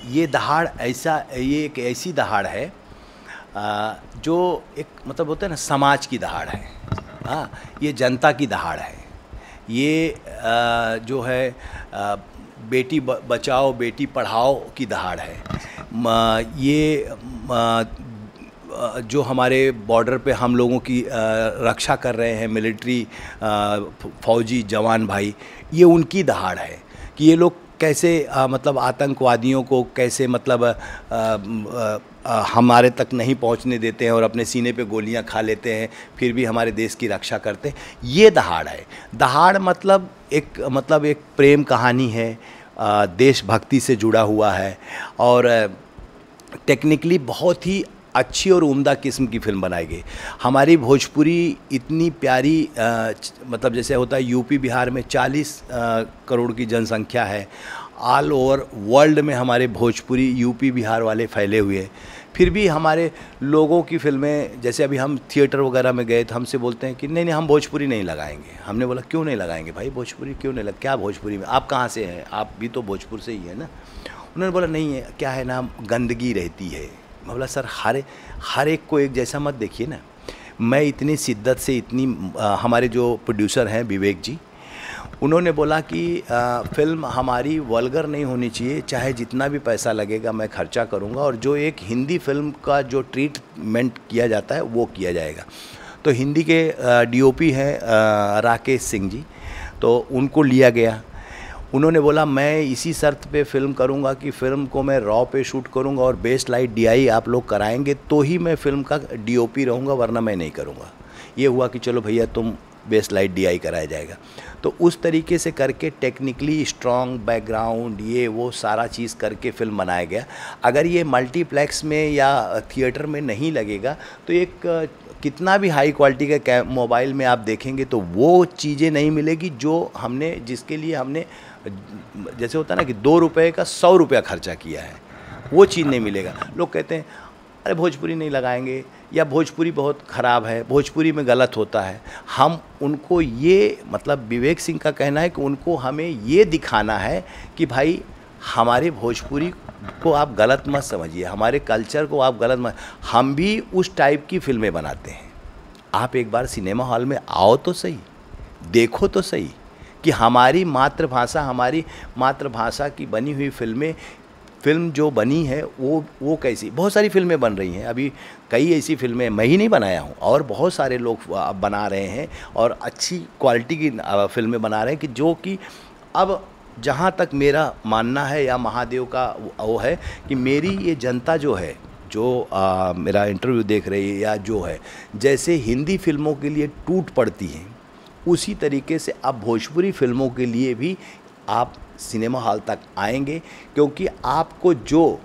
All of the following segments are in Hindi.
ये दहाड़ ऐसा, ये एक ऐसी दहाड़ है जो एक मतलब होता है ना, समाज की दहाड़ है। हाँ, ये जनता की दहाड़ है। ये जो है बेटी बचाओ बेटी पढ़ाओ की दहाड़ है। ये जो हमारे बॉर्डर पे हम लोगों की रक्षा कर रहे हैं मिलिट्री फौजी जवान भाई, ये उनकी दहाड़ है कि ये लोग कैसे मतलब आतंकवादियों को कैसे मतलब हमारे तक नहीं पहुंचने देते हैं और अपने सीने पे गोलियां खा लेते हैं, फिर भी हमारे देश की रक्षा करते हैं। ये दहाड़ है। दहाड़ मतलब एक प्रेम कहानी है, देशभक्ति से जुड़ा हुआ है और टेक्निकली बहुत ही अच्छी और उम्दा किस्म की फ़िल्म बनाई गई। हमारी भोजपुरी इतनी प्यारी मतलब जैसे होता है यूपी बिहार में 40 करोड़ की जनसंख्या है, ऑल ओवर वर्ल्ड में हमारे भोजपुरी यूपी बिहार वाले फैले हुए हैं, फिर भी हमारे लोगों की फ़िल्में, जैसे अभी हम थिएटर वगैरह में गए तो हमसे बोलते हैं कि नहीं हम भोजपुरी नहीं लगाएंगे। हमने बोला क्यों नहीं लगाएंगे भाई, भोजपुरी क्यों नहीं क्या भोजपुरी में आप कहाँ से हैं, आप भी तो भोजपुर से ही है ना। उन्होंने बोला नहीं है, क्या है ना, गंदगी रहती है। मैं बोला सर हर एक को एक जैसा मत देखिए ना। मैं इतनी शिद्दत से हमारे जो प्रोड्यूसर हैं विवेक जी, उन्होंने बोला कि फ़िल्म हमारी वल्गर नहीं होनी चाहिए, चाहे जितना भी पैसा लगेगा मैं खर्चा करूंगा और जो एक हिंदी फ़िल्म का जो ट्रीटमेंट किया जाता है वो किया जाएगा। तो हिंदी के डीओपी हैं राकेश सिंह जी, तो उनको लिया गया। उन्होंने बोला मैं इसी शर्त पे फ़िल्म करूंगा कि फ़िल्म को मैं रॉ पे शूट करूंगा और बेस्ट लाइट डीआई आप लोग कराएंगे तो ही मैं फ़िल्म का डीओपी रहूंगा, वरना मैं नहीं करूंगा। ये हुआ कि चलो भैया तुम बेस्ट लाइट डीआई कराया जाएगा। तो उस तरीके से करके टेक्निकली स्ट्रॉन्ग बैकग्राउंड ये वो सारा चीज़ करके फ़िल्म बनाया गया। अगर ये मल्टीप्लेक्स में या थिएटर में नहीं लगेगा तो एक कितना भी हाई क्वालिटी का मोबाइल में आप देखेंगे तो वो चीज़ें नहीं मिलेगी जो हमने, जिसके लिए हमने जैसे होता है ना कि 2 रुपये का 100 रुपया खर्चा किया है, वो चीज़ नहीं मिलेगा। लोग कहते हैं अरे भोजपुरी नहीं लगाएंगे या भोजपुरी बहुत ख़राब है, भोजपुरी में गलत होता है। हम उनको ये मतलब विवेक सिंह का कहना है कि उनको हमें ये दिखाना है कि भाई हमारे भोजपुरी को आप गलत मत समझिए, हमारे कल्चर को आप गलत मत। हम भी उस टाइप की फ़िल्में बनाते हैं। आप एक बार सिनेमा हॉल में आओ तो सही, देखो तो सही कि हमारी मातृभाषा की बनी हुई फ़िल्म जो बनी है वो कैसी। बहुत सारी फ़िल्में बन रही हैं, अभी कई ऐसी फ़िल्में मैं ही नहीं बनाया हूँ और बहुत सारे लोग बना रहे हैं और अच्छी क्वालिटी की फ़िल्में बना रहे हैं कि जो कि अब जहाँ तक मेरा मानना है या महादेव का वो है कि मेरी ये जनता जो है, जो मेरा इंटरव्यू देख रही है या जो है, जैसे हिंदी फ़िल्मों के लिए टूट पड़ती हैं उसी तरीके से अब भोजपुरी फ़िल्मों के लिए भी आप सिनेमा हॉल तक आएंगे, क्योंकि आपको जो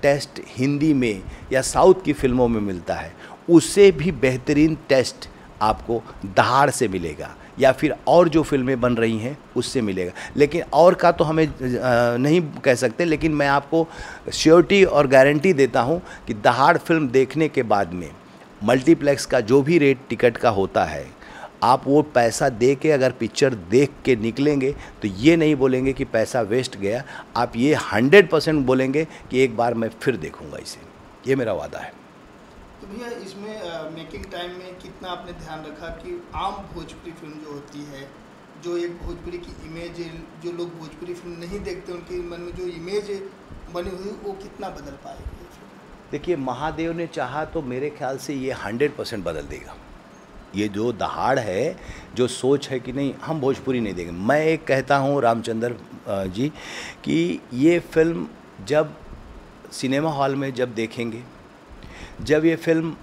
टेस्ट हिंदी में या साउथ की फ़िल्मों में मिलता है उससे भी बेहतरीन टेस्ट आपको दहाड़ से मिलेगा या फिर और जो फ़िल्में बन रही हैं उससे मिलेगा। लेकिन और का तो हमें नहीं कह सकते, लेकिन मैं आपको श्योरिटी और गारंटी देता हूं कि दहाड़ फ़िल्म देखने के बाद में मल्टीप्लेक्स का जो भी रेट टिकट का होता है, आप वो पैसा दे के अगर पिक्चर देख के निकलेंगे तो ये नहीं बोलेंगे कि पैसा वेस्ट गया, आप ये 100% बोलेंगे कि एक बार मैं फिर देखूंगा इसे। ये मेरा वादा है। तो भैया इसमें मेकिंग टाइम में कितना आपने ध्यान रखा कि आम भोजपुरी फिल्म जो होती है, जो एक भोजपुरी की इमेज, जो लोग भोजपुरी फिल्म नहीं देखते उनके मन में जो इमेज बनी हुई वो कितना बदल पाएगी? देखिए, महादेव ने चाहा तो मेरे ख्याल से ये 100% बदल देगा। ये जो दहाड़ है, जो सोच है कि नहीं हम भोजपुरी नहीं देंगे, मैं एक कहता हूँ रामचंद्र जी कि ये फ़िल्म जब सिनेमा हॉल में जब देखेंगे, जब ये फ़िल्म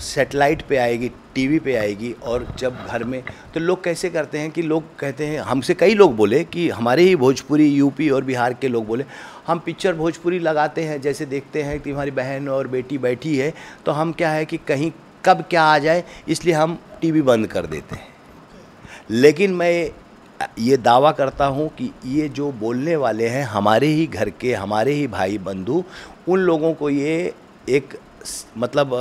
सेटेलाइट पे आएगी, टीवी पे आएगी और जब घर में, तो लोग कैसे करते हैं कि लोग कहते हैं, हमसे कई लोग बोले कि हमारे ही भोजपुरी यूपी और बिहार के लोग बोले हम पिक्चर भोजपुरी लगाते हैं, जैसे देखते हैं कि हमारी बहन और बेटी बैठी है तो हम क्या है कि कहीं कब क्या आ जाए इसलिए हम टीवी बंद कर देते हैं। लेकिन मैं ये दावा करता हूँ कि ये जो बोलने वाले हैं हमारे ही घर के, हमारे ही भाई बंधु, उन लोगों को ये एक मतलब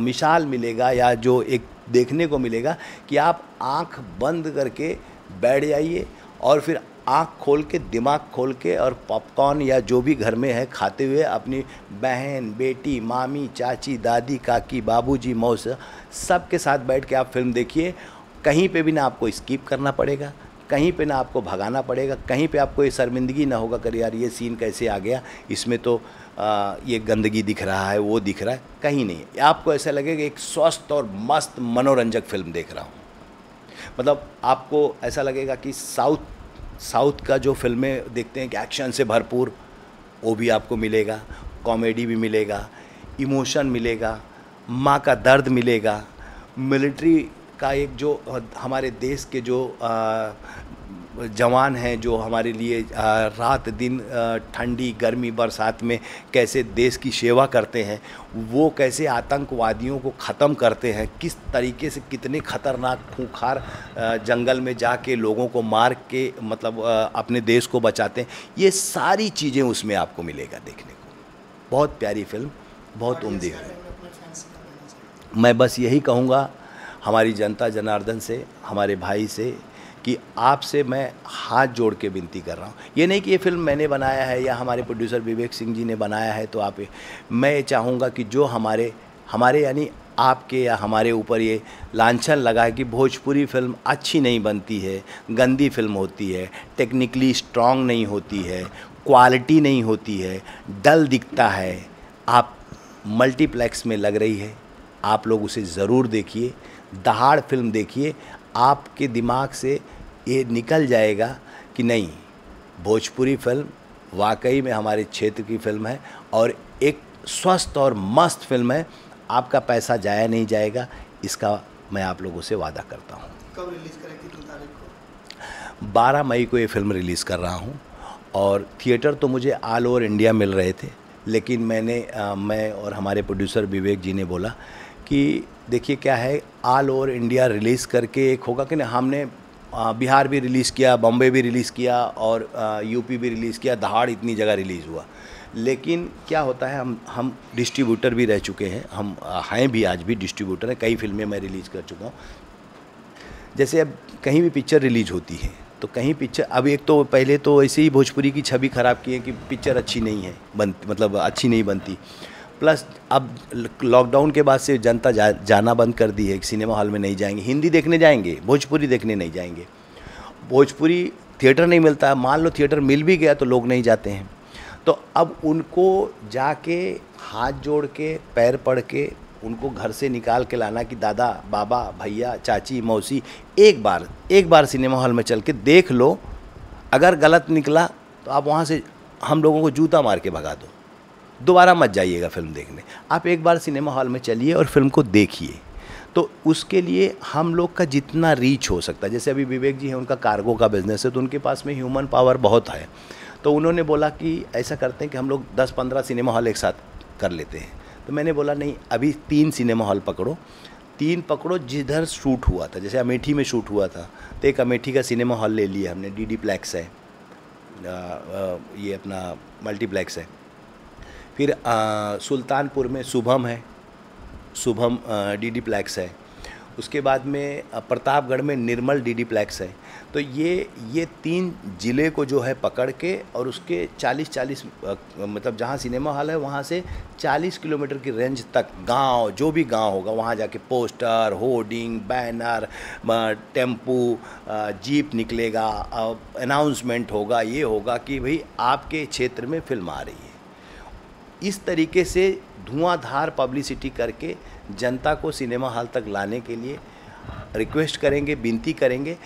मिसाल मिलेगा या जो एक देखने को मिलेगा कि आप आंख बंद करके बैठ जाइए और फिर आँख खोल के, दिमाग खोल के और पॉपकॉर्न या जो भी घर में है खाते हुए अपनी बहन, बेटी, मामी, चाची, दादी, काकी, बाबूजी, मौसा सब के साथ बैठ के आप फिल्म देखिए। कहीं पे भी ना आपको स्किप करना पड़ेगा, कहीं पे ना आपको भगाना पड़ेगा, कहीं पे आपको ये शर्मिंदगी ना होगा कर यार ये सीन कैसे आ गया, इसमें तो ये गंदगी दिख रहा है, वो दिख रहा है, कहीं नहीं। आपको ऐसा लगेगा एक स्वस्थ और मस्त मनोरंजक फिल्म देख रहा हूँ। मतलब आपको ऐसा लगेगा कि साउथ का जो फिल्में देखते हैं कि एक्शन से भरपूर, वो भी आपको मिलेगा, कॉमेडी भी मिलेगा, इमोशन मिलेगा, माँ का दर्द मिलेगा, मिलिट्री का एक जो हमारे देश के जो जवान हैं जो हमारे लिए रात दिन ठंडी गर्मी बरसात में कैसे देश की सेवा करते हैं, वो कैसे आतंकवादियों को ख़त्म करते हैं, किस तरीके से कितने ख़तरनाक खूंखार जंगल में जाके लोगों को मार के मतलब अपने देश को बचाते हैं, ये सारी चीज़ें उसमें आपको मिलेगा देखने को। बहुत प्यारी फिल्म, बहुत उम्दा है। मैं बस यही कहूँगा हमारी जनता जनार्दन से, हमारे भाई से कि आपसे मैं हाथ जोड़ के विनती कर रहा हूँ। ये नहीं कि ये फिल्म मैंने बनाया है या हमारे प्रोड्यूसर विवेक सिंह जी ने बनाया है तो आप, मैं चाहूँगा कि जो हमारे यानी आपके या हमारे ऊपर ये लांछन लगा है कि भोजपुरी फिल्म अच्छी नहीं बनती है, गंदी फिल्म होती है, टेक्निकली स्ट्रांग नहीं होती है, क्वालिटी नहीं होती है, डल दिखता है, आप मल्टीप्लेक्स में लग रही है, आप लोग उसे ज़रूर देखिए। दहाड़ फिल्म देखिए, आपके दिमाग से ये निकल जाएगा कि नहीं, भोजपुरी फिल्म वाकई में हमारे क्षेत्र की फिल्म है और एक स्वस्थ और मस्त फिल्म है। आपका पैसा जाया नहीं जाएगा, इसका मैं आप लोगों से वादा करता हूँ। कब रिलीज़ करें, कितनी तारीख को? 12 मई को ये फिल्म रिलीज़ कर रहा हूँ और थिएटर तो मुझे ऑल ओवर इंडिया मिल रहे थे, लेकिन मैं और हमारे प्रोड्यूसर विवेक जी ने बोला कि देखिए क्या है, ऑल ओवर इंडिया रिलीज़ करके एक होगा कि ना, हमने बिहार भी रिलीज़ किया, बॉम्बे भी रिलीज़ किया और यूपी भी रिलीज़ किया, दहाड़ इतनी जगह रिलीज़ हुआ, लेकिन क्या होता है हम डिस्ट्रीब्यूटर भी रह चुके हैं, हम हैं भी, आज भी डिस्ट्रीब्यूटर हैं, कई फिल्में मैं रिलीज़ कर चुका हूँ। जैसे अब कहीं भी पिक्चर रिलीज़ होती है तो कहीं पिक्चर, अब एक तो पहले तो ऐसे ही भोजपुरी की छवि ख़राब की है कि पिक्चर अच्छी नहीं है मतलब अच्छी नहीं बनती, प्लस अब लॉकडाउन के बाद से जनता जाना बंद कर दी है, सिनेमा हॉल में नहीं जाएंगे, हिंदी देखने जाएंगे, भोजपुरी देखने नहीं जाएंगे। भोजपुरी थिएटर नहीं मिलता है, मान लो थिएटर मिल भी गया तो लोग नहीं जाते हैं, तो अब उनको जाके हाथ जोड़ के पैर पड़ के उनको घर से निकाल के लाना कि दादा, बाबा, भैया, चाची, मौसी एक बार सिनेमा हॉल में चल के देख लो, अगर गलत निकला तो आप वहाँ से हम लोगों को जूता मार के भगा दो, दोबारा मत जाइएगा फिल्म देखने। आप एक बार सिनेमा हॉल में चलिए और फिल्म को देखिए। तो उसके लिए हम लोग का जितना रीच हो सकता है, जैसे अभी विवेक जी हैं, उनका कार्गो का बिज़नेस है तो उनके पास में ह्यूमन पावर बहुत है, तो उन्होंने बोला कि ऐसा करते हैं कि हम लोग 10-15 सिनेमा हॉल एक साथ कर लेते हैं। तो मैंने बोला नहीं, अभी 3 सिनेमा हॉल पकड़ो, 3 पकड़ो जिधर शूट हुआ था। जैसे अमेठी में शूट हुआ था तो एक अमेठी का सिनेमा हॉल ले लिया हमने, डीडी प्लेक्स है, ये अपना मल्टीप्लेक्स है। फिर सुल्तानपुर में शुभम है, शुभम डीडी प्लेक्स है। उसके बाद में प्रतापगढ़ में निर्मल डीडी प्लेक्स है। तो ये 3 ज़िले को जो है पकड़ के और उसके 40 मतलब जहाँ सिनेमा हॉल है वहाँ से 40 किलोमीटर की रेंज तक गांव, जो भी गांव होगा वहाँ जाके poster, hoarding, banner, tempo, jeep निकलेगा, अनाउंसमेंट होगा, ये होगा कि भाई आपके क्षेत्र में फिल्म आ रही है। इस तरीके से धुआंधार पब्लिसिटी करके जनता को सिनेमा हॉल तक लाने के लिए रिक्वेस्ट करेंगे, विनती करेंगे।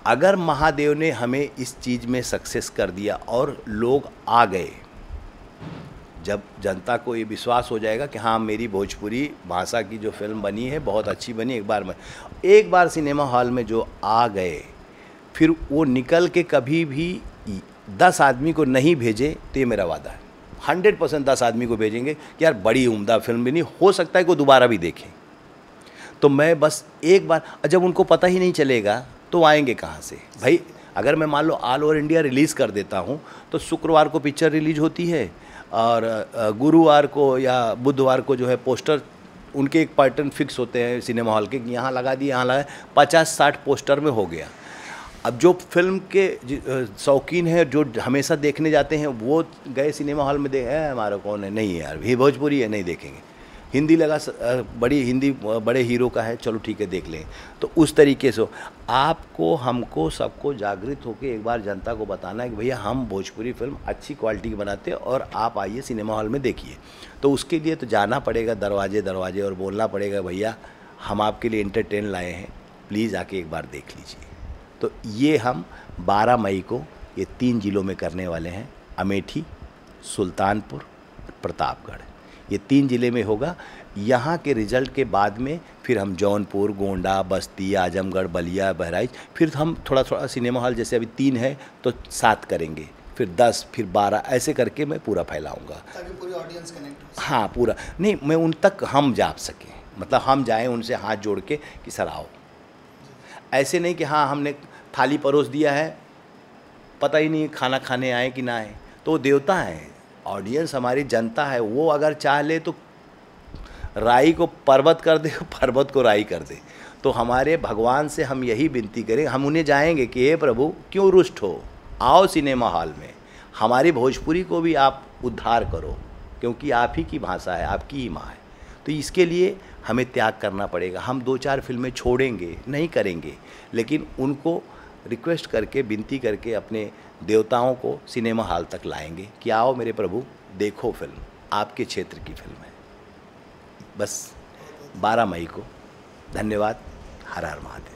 अगर महादेव ने हमें इस चीज़ में सक्सेस कर दिया और लोग आ गए, जब जनता को ये विश्वास हो जाएगा कि हाँ मेरी भोजपुरी भाषा की जो फिल्म बनी है बहुत अच्छी बनी, एक बार सिनेमा हॉल में जो आ गए, फिर वो निकल के कभी भी 10 आदमी को नहीं भेजे, तो ये मेरा वादा है 100% 10 आदमी को भेजेंगे कि यार बड़ी उम्दा फिल्म भी नहीं, हो सकता है कोई दोबारा भी देखें। तो मैं बस एक बार, जब उनको पता ही नहीं चलेगा तो आएंगे कहाँ से भाई। अगर मैं मान लो ऑल ओवर इंडिया रिलीज़ कर देता हूँ तो शुक्रवार को पिक्चर रिलीज होती है और गुरुवार को या बुधवार को जो है पोस्टर, उनके एक पैटर्न फिक्स होते हैं सिनेमा हॉल के, यहाँ लगा दिए, यहाँ लगा, 50-60 पोस्टर में हो गया। अब जो फिल्म के शौकीन हैं, जो हमेशा देखने जाते हैं, वो गए सिनेमा हॉल में है हमारा कौन है, नहीं यार ये भोजपुरी है नहीं देखेंगे, हिंदी लगा हिंदी बड़े हीरो का है, चलो ठीक है देख लें। तो उस तरीके से आपको हमको सबको जागृत होकर एक बार जनता को बताना है कि भैया हम भोजपुरी फिल्म अच्छी क्वालिटी की बनाते हैं और आप आइए सिनेमा हॉल में देखिए। तो उसके लिए तो जाना पड़ेगा दरवाजे दरवाजे और बोलना पड़ेगा भैया हम आपके लिए एंटरटेन लाए हैं, प्लीज़ आके एक बार देख लीजिए। तो ये हम 12 मई को ये 3 जिलों में करने वाले हैं, अमेठी, सुल्तानपुर, प्रतापगढ़, ये 3 जिले में होगा। यहाँ के रिज़ल्ट के बाद में फिर हम जौनपुर, गोंडा, बस्ती, आजमगढ़, बलिया, बहराइच, फिर हम थोड़ा थोड़ा सिनेमा हॉल, जैसे अभी 3 है तो 7 करेंगे, फिर 10, फिर 12, ऐसे करके मैं पूरा फैलाऊँगा ताकि पूरी ऑडियंस कनेक्ट हो। हाँ पूरा नहीं, मैं उन तक हम जा सकें, मतलब हम जाएं उनसे हाथ जोड़ के कि सर आओ। ऐसे नहीं कि हाँ हमने थाली परोस दिया है, पता ही नहीं खाना खाने आए कि ना आए, तो वो देवता हैं, ऑडियंस हमारी जनता है, वो अगर चाह ले तो राई को पर्वत कर दे, पर्वत को राई कर दे। तो हमारे भगवान से हम यही विनती करें, हम उन्हें जाएंगे कि हे प्रभु क्यों रुष्ट हो, आओ सिनेमा हॉल में, हमारी भोजपुरी को भी आप उद्धार करो, क्योंकि आप ही की भाषा है, आपकी ही माँ है। तो इसके लिए हमें त्याग करना पड़ेगा। हम 2-4 फिल्में छोड़ेंगे नहीं करेंगे, लेकिन उनको रिक्वेस्ट करके, विनती करके अपने देवताओं को सिनेमा हॉल तक लाएंगे कि आओ मेरे प्रभु देखो फिल्म, आपके क्षेत्र की फिल्म है। बस 12 मई को। धन्यवाद। हर हर महादेव।